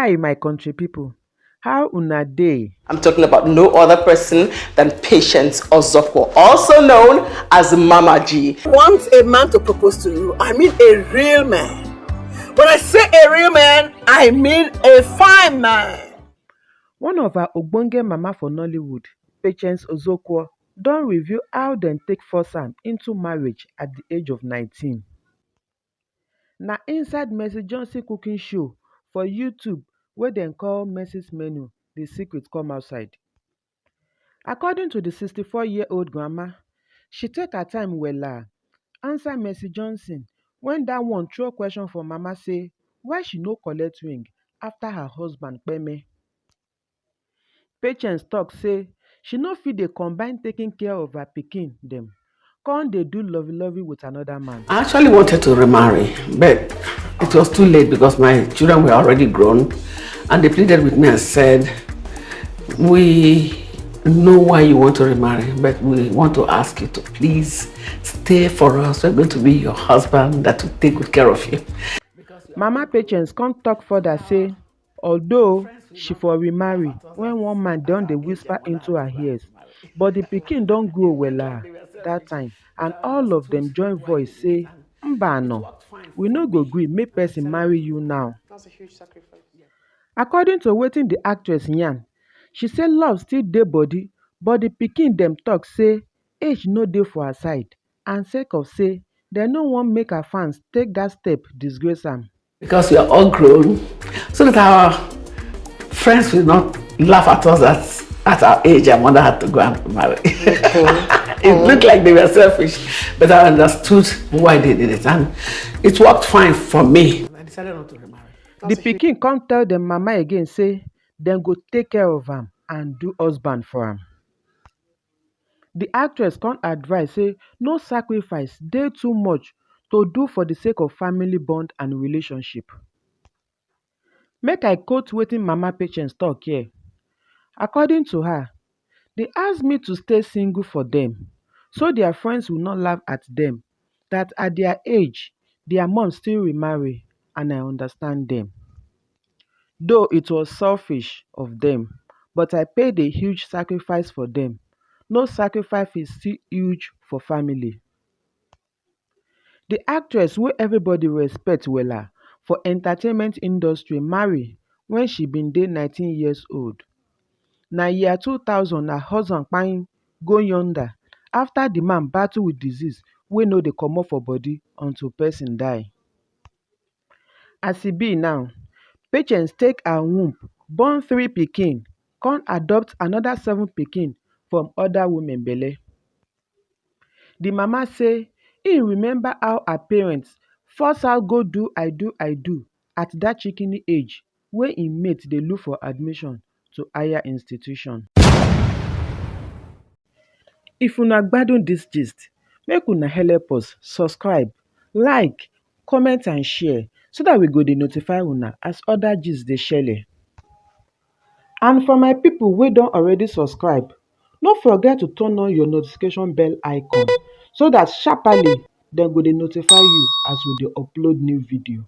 Hi, my country people. How una day? I'm talking about no other person than Patience Ozokwo, also known as Mama G. Want a man to propose to you, I mean a real man. When I say a real man, I mean a fine man. One of our ogbonge mama for Nollywood, Patience Ozokwo, don reveal how dem take force am into marriage at the age of 19. Na inside Mercy Johnson cooking show for YouTube wey dem call Mercy's Menu, the secret come outside. According to the 64-year-old grandma, she take her time wella answer Mercy Johnson when dat one throw question for mama say why she no collect ring after her husband kpeme. Patience tok say she no fit dey combine taking care of her pikin dem come dey do lovey-lovey with another man. I actually wanted to remarry, but it was too late because my children were already grown and they pleaded with me and said, we know why you want to remarry, but we want to ask you to please stay for us. We're going to be your husband that will take good care of you. Mama Patience come talk further say although she for remarry when one man don dey whisper into her ears, but the pikin don grow wella that time and all of them join voice say mbano, we no go gree make person marry you now. That's a huge sacrifice. According to wetin the actress yarn, she say love still dey body but the pikin dem talk say age no dey for her side and sake of say dem no wan make her fans take that step disgrace am. Because we are all grown, so that our friends will not laugh at us at our age our mother had to go and marry. It looked like they were selfish, but I understood why they did it and it worked fine for me. I decided not to remarry. The pikin come tell dem mama again say dem go take care of am and do husband for am. The actress come advise say no sacrifice dey too much to do for the sake of family bond and relationship. Make I quote wetin Mama Patience talk here. According to her, they ask me to stay single for them so their friends will not laugh at them that at their age their mom still remarry, and I understand them. Though it was selfish of them, but I paid a huge sacrifice for them. No sacrifice is still huge for family. The actress wey everybody respect wella for entertainment industry marry when she bin dey 19 years old. Na year 2000 her husband kpain go yonder after the man battle with disease wey no dey comot for body until person die. As e be now, Patience take her womb born 3 pikin come adopt another 7 pikin from other women belle. The mama say im remember how her parents force her go do I do at that shikini age wey im mate dey look for admission to higher institution. If una gbadun dis gist, make una help us subscribe, like, comment and share so that we go dey notify una as other gist dey shele. And for my people wey don already subscribe, no forget to turn on your notification bell icon so that sharparly dem go dey notify you as we dey upload new video.